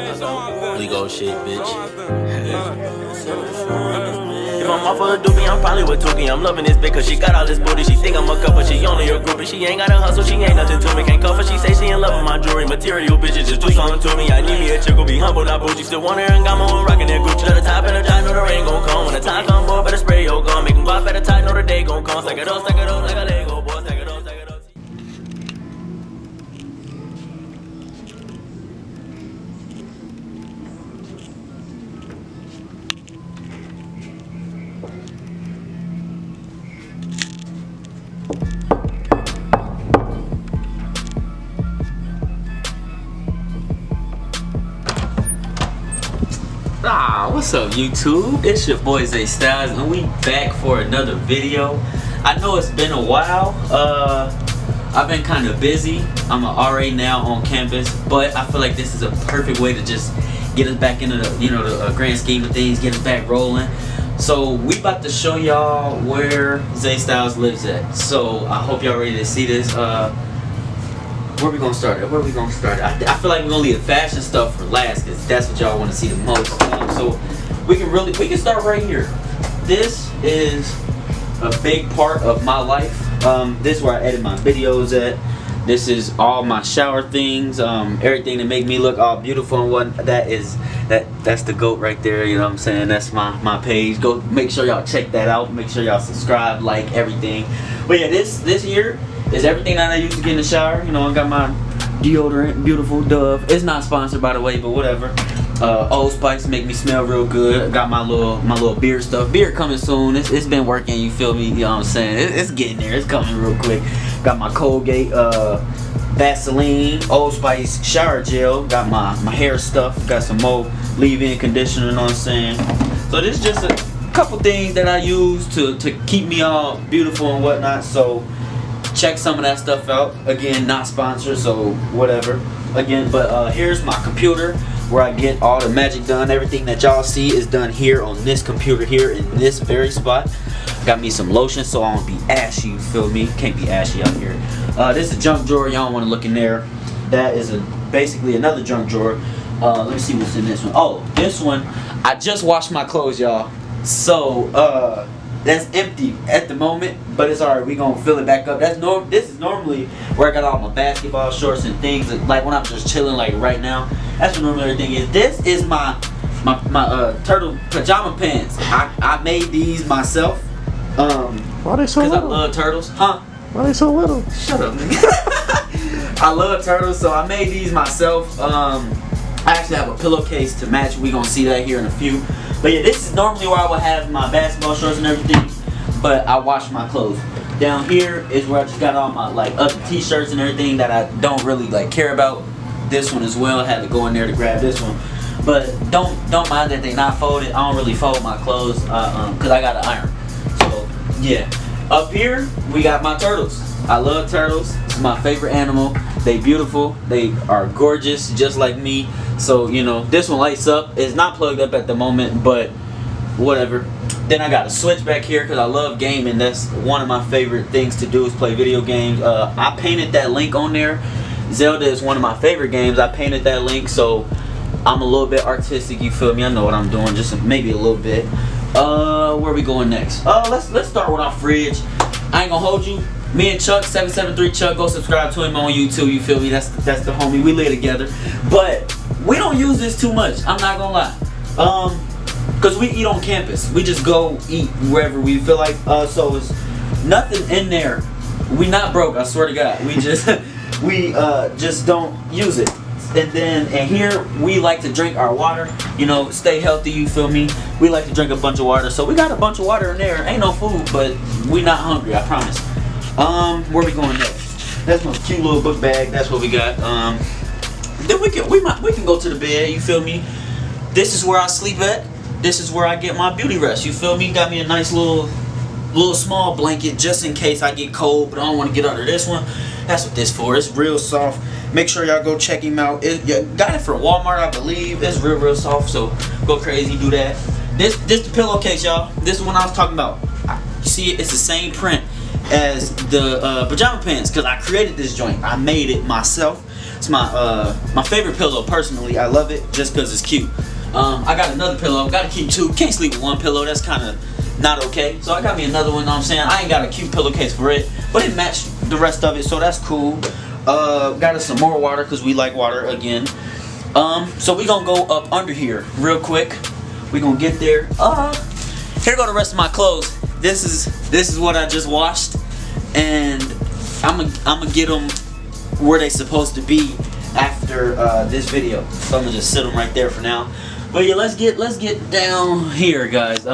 Legal shit, bitch. If I'm off of a doobie, I'm probably with Tuki. I'm loving this bitch cause she got all this booty. She think I'm a couple, she only a groupie. She ain't got a hustle, she ain't nothing to me. Can't cuff her, she say she in love with my jewelry. Material bitches just do something to me. I need me a chick who be humble, not bougie. Still want her and got my one rockin' that Gucci. To the top and the top, know the rain gon' come. When the time come, boy, better spray your gun. Make 'em go off at the top, know the day gon' come. Stack it up like a Lego, boy. Stack it up, stack it up. What's up YouTube? It's your boy Zaestylez and we back for another video. I know it's been a while. I've been kind of busy. I'm an RA now on campus, but I feel like this is a perfect way to just get us back into the, the grand scheme of things, get us back rolling. So we about to show y'all where Zaestylez lives at. So I hope y'all ready to see this. Where we gonna start at? I feel like we're gonna leave the fashion stuff for last because that's what y'all want to see the most. So we can start right here. This is a big part of my life. This is where I edit my videos at. This is all my shower things, everything to make me look all beautiful and what. That's the GOAT right there. You know what I'm saying? That's my page. Go make sure y'all check that out. Make sure y'all subscribe, like everything. But yeah, this here is everything that I use to get in the shower. You know, I got my deodorant, beautiful Dove. It's not sponsored by the way, but whatever. Old Spice make me smell real good. Got my little beard stuff. Beard coming soon. It's been working. You feel me? You know what I'm saying? It's getting there. It's coming real quick. Got my Colgate, Vaseline, Old Spice shower gel. Got my hair stuff. Got some more leave-in conditioner. You know what I'm saying? So this is just a couple things that I use to keep me all beautiful and whatnot. So check some of that stuff out. Again, not sponsored, so whatever. Again, but here's my computer where I get all the magic done. Everything that y'all see is done here on this computer here in this very spot. Got me some lotion so I won't be ashy, you feel me? Can't be ashy out here. This is a junk drawer. Y'all don't want to look in there. That is basically another junk drawer. Let me see what's in this one. Oh, this one, I just washed my clothes, y'all. So, that's empty at the moment, but it's alright. We gonna fill it back up. This is normally where I got all my basketball shorts and things. Like when I'm just chilling, like right now. That's what normally everything is. This is my turtle pajama pants. I made these myself. Why they so little? Cause I love turtles, huh? Why they so little? Shut up, nigga. I love turtles, so I made these myself. I actually have a pillowcase to match. We gonna see that here in a few. But yeah, this is normally where I would have my basketball shorts and everything, but I wash my clothes. Down here is where I just got all my other t-shirts and everything that I don't really care about. This one as well. I had to go in there to grab this one. But don't mind that they not folded. I don't really fold my clothes cause I got an iron. So yeah. Up here we got my turtles. I love turtles. It's my favorite animal. They beautiful. They are gorgeous, just like me. So this one lights up. It's not plugged up at the moment, but whatever. Then I got a switch back here because I love gaming. That's one of my favorite things to do is play video games. I painted that link on there. Zelda is one of my favorite games. I painted that link, so I'm a little bit artistic. You feel me? I know what I'm doing, just maybe a little bit. Where are we going next? Let's start with our fridge. I ain't gonna hold you. Me and Chuck, 773 Chuck, go subscribe to him on YouTube. You feel me? That's the homie. We live together, but we don't use this too much. I'm not gonna lie. Cause we eat on campus. We just go eat wherever we feel like. So it's nothing in there. We not broke. I swear to God. We just just don't use it. And here we like to drink our water. Stay healthy. You feel me? We like to drink a bunch of water. So we got a bunch of water in there. Ain't no food, but we not hungry. I promise. Where we going next? That's my cute little book bag. That's what we got. Then we can go to the bed. You feel me? This is where I sleep at. This is where I get my beauty rest. You feel me? Got me a nice little small blanket just in case I get cold, but I don't want to get under this one. That's what this for. It's real soft. Make sure y'all go check him out. You got it from Walmart, I believe. It's real soft. So go crazy, do that. This the pillowcase, y'all. This is what I was talking about. You see, it's the same print as the pajama pants because I created this joint. I made it myself. It's my favorite pillow personally. I love it just because it's cute. I got another pillow. Gotta keep two. Can't sleep with one pillow. That's kind of not okay. So I got me another one. Know what I'm saying? I ain't got a cute pillowcase for it, but it matched the rest of it, so that's cool. Got us some more water because we like water again. So we gonna go up under here real quick. We gonna get there. Here go the rest of my clothes. This is what I just washed, and I'm gonna get them where they supposed to be after this video. So I'm gonna just sit them right there for now. But yeah, let's get down here, guys.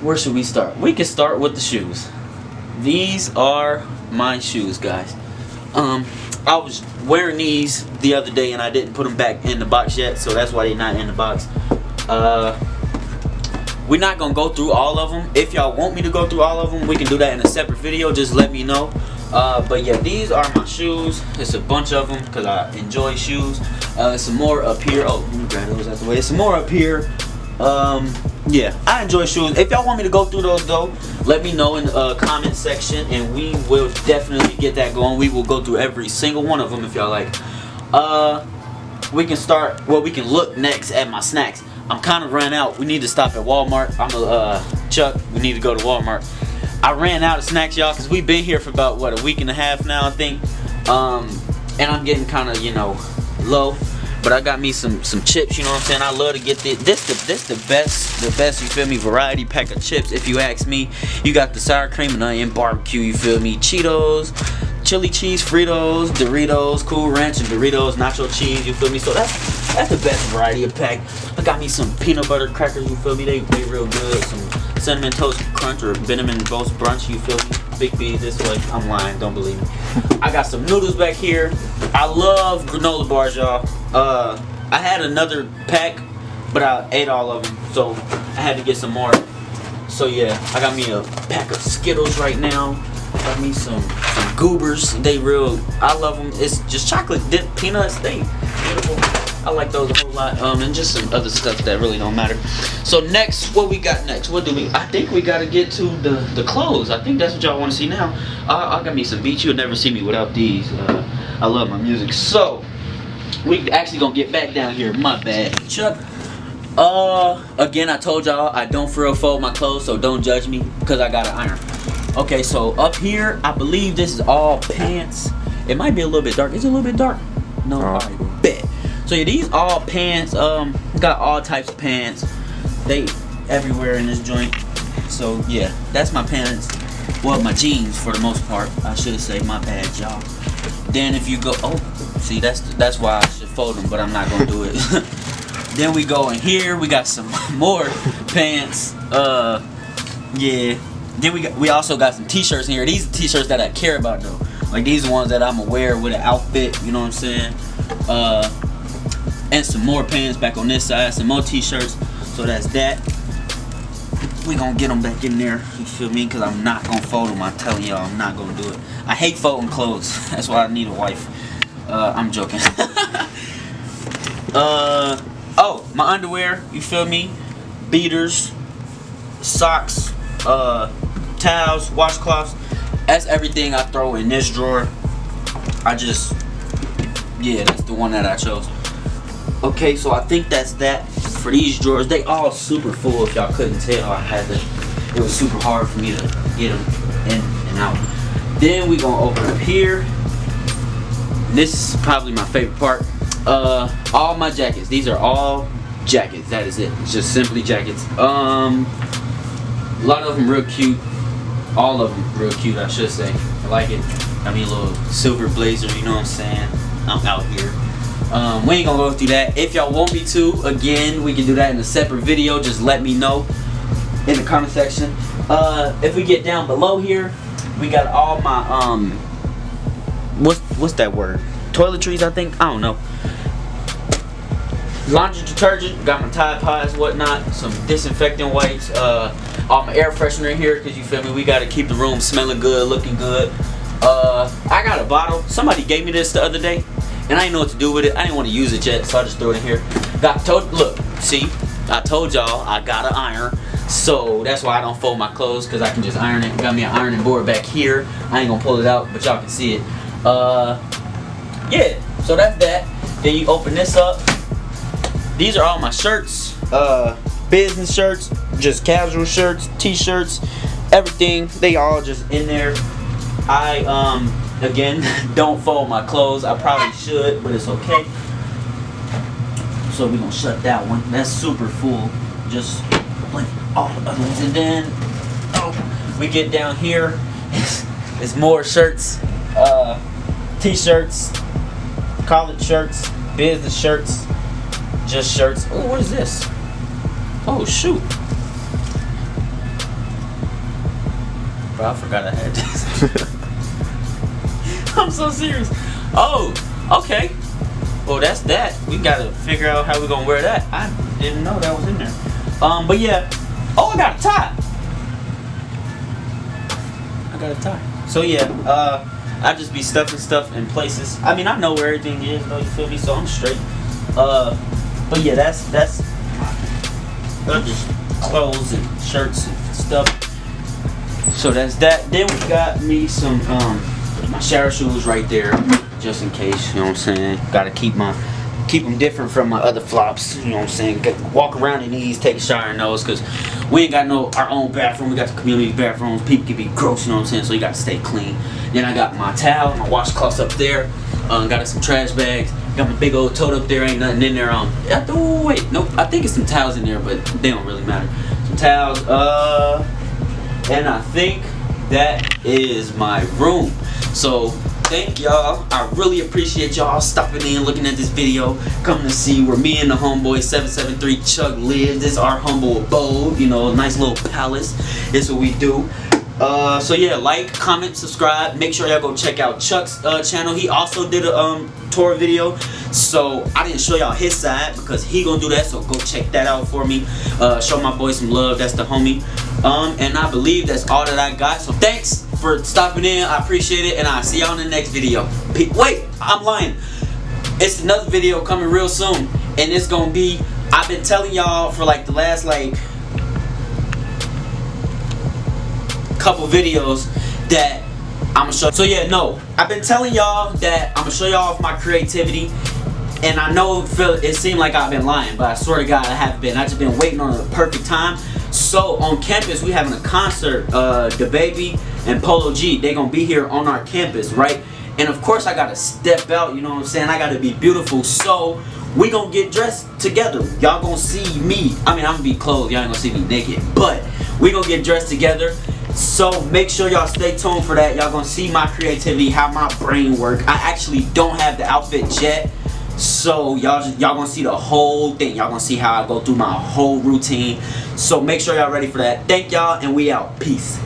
Where should we start? We can start with the shoes. These are my shoes, guys. I was wearing these the other day and I didn't put them back in the box yet, so that's why they're not in the box. We're not gonna go through all of them. If y'all want me to go through all of them, we can do that in a separate video. Just let me know. But yeah, these are my shoes. It's a bunch of them because I enjoy shoes. Some more up here. Oh, let me grab those out the way. Some more up here. Yeah, I enjoy shoes. If y'all want me to go through those though, let me know in the comment section and we will definitely get that going. We will go through every single one of them if y'all like. We can start, well, we can look next at my snacks. I'm kind of ran out. We need to stop at Walmart. Chuck, we need to go to Walmart. I ran out of snacks, y'all, because we've been here for about, what, a week and a half now, I think. And I'm getting kind of, you know, low. But I got me some chips, you know what I'm saying? I love to get this the best, you feel me, variety pack of chips, if you ask me. You got the sour cream and onion barbecue, you feel me, Cheetos, chili cheese, Fritos, Doritos, Cool Ranch and Doritos, nacho cheese, you feel me? So that's the best variety of pack. I got me some peanut butter crackers, you feel me? They real good. Some cinnamon toast crunch or cinnamon toast brunch, you feel me? Big B this way. I'm lying, don't believe me. I got some noodles back here. I love granola bars, y'all. I had another pack, but I ate all of them, so I had to get some more. So yeah, I got me a pack of Skittles right now. Got me some Goobers. They real, I love them. It's just chocolate dip peanuts. They beautiful. I like those a whole lot. And just some other stuff that really don't matter. So next, what we got next? What do we? I think we gotta get to the clothes. I think that's what y'all want to see now. I got me some beats. You'll never see me without these. I love my music. So we actually gonna get back down here. My bad, Chuck. Again, I told y'all I don't for real fold my clothes, so don't judge me because I got an iron. Okay, so up here, I believe this is all pants. It might be a little bit dark. Is it a little bit dark? No. All right, bet. So yeah, these all pants. Got all types of pants. They everywhere in this joint. So yeah, that's my pants. Well, my jeans for the most part. I should say, my bad, y'all. Then if you go, oh, see, that's why I should fold them, but I'm not gonna do it. Then we go in here. We got some more pants. Yeah. Then we also got some t-shirts in here. These are t-shirts that I care about though. Like these are ones that I'm gonna wear with an outfit. You know what I'm saying? And some more pants back on this side. Some more t-shirts. So that's that. We gonna get them back in there. You feel me? Cause I'm not gonna fold them. I'm telling y'all, I'm not gonna do it. I hate folding clothes. That's why I need a wife. I'm joking. Oh, my underwear, you feel me? Beaters, socks, towels, washcloths. That's everything I throw in this drawer. Yeah, that's the one that I chose. Okay, so I think that's that for these drawers. They all super full, if y'all couldn't tell. It was super hard for me to get them in and out. Then we gonna open up here. This is probably my favorite part. All my jackets. These are all jackets. That is it. It's just simply jackets. A lot of them real cute. All of them real cute, I should say. I like it. I mean, a little silver blazer. You know what I'm saying? I'm out here. We ain't gonna go through that. If y'all want me to, again, we can do that in a separate video. Just let me know in the comment section. If we get down below here, we got all my what's that word? Toiletries, I think. I don't know. Laundry detergent. Got my Tide Pods, whatnot. Some disinfectant wipes. All my air freshener in here, cause you feel me. We gotta keep the room smelling good, looking good. I got a bottle. Somebody gave me this the other day, and I didn't know what to do with it. I didn't want to use it yet, so I just threw it in here. Look, see, I told y'all I got an iron, so that's why I don't fold my clothes, because I can just iron it. Got me an ironing board back here. I ain't gonna pull it out, but y'all can see it. yeah, so that's that. Then you open this up. These are all my shirts, business shirts, just casual shirts, t-shirts, everything. They all just in there. I again don't fold my clothes. I probably should, but it's okay. So we're gonna shut that one. That's super full. Just like all the other ones. And then we get down here. It's more shirts, t-shirts, college shirts, business shirts, just shirts. Oh, what is this? Oh shoot. Bro, I forgot I had this. I'm so serious. Oh, okay. Well, that's that. We gotta figure out how we're gonna wear that. I didn't know that was in there. But yeah. Oh, I got a tie. I got a tie. So yeah, I just be stuffing stuff in places. I mean, I know where everything is, though, you feel me? So I'm straight. But yeah, that's just clothes and shirts and stuff. So that's that. Then we got me some my shower shoes right there, just in case. You know what I'm saying? Gotta keep them different from my other flops. You know what I'm saying? Walk around in these, take a shower in those, cause we ain't got our own bathroom. We got the community bathrooms. People can be gross. You know what I'm saying? So you got to stay clean. Then I got my towel, my washcloths up there. Got some trash bags. Got my big old tote up there. Ain't nothing in there. Oh wait, nope. I think it's some towels in there, but they don't really matter. Some towels. And I think that is my room. So thank y'all. I really appreciate y'all stopping in, looking at this video, coming to see where me and the homeboy 773 Chuck lives. This is our humble abode. You know, a nice little palace. This is what we do. So yeah, like, comment, subscribe. Make sure y'all go check out Chuck's channel. He also did a tour video, so I didn't show y'all his side because he gonna do that, so go check that out for me. Show my boy some love. That's the homie. And I believe that's all that I got, so thanks for stopping in. I appreciate it, and I'll see y'all in the next video. Wait, I'm lying. It's another video coming real soon, and it's gonna be, I've been telling y'all for like the last couple videos that I'm gonna show. So yeah, no, I've been telling y'all that I'm gonna show y'all off my creativity, and I know it seemed like I've been lying, but I swear to God I haven't been. I just been waiting on the perfect time. So on campus we having a concert. DaBaby and Polo G, they gonna be here on our campus, right? And of course I gotta step out, you know what I'm saying? I gotta be beautiful. So we gonna get dressed together. Y'all gonna see me. I mean, I'm gonna be clothed. Y'all ain't gonna see me naked, but we gonna get dressed together. So make sure y'all stay tuned for that. Y'all gonna see my creativity, how my brain work. I actually don't have the outfit yet, so y'all gonna see the whole thing. Y'all gonna see how I go through my whole routine. So make sure y'all ready for that. Thank y'all, and we out. Peace.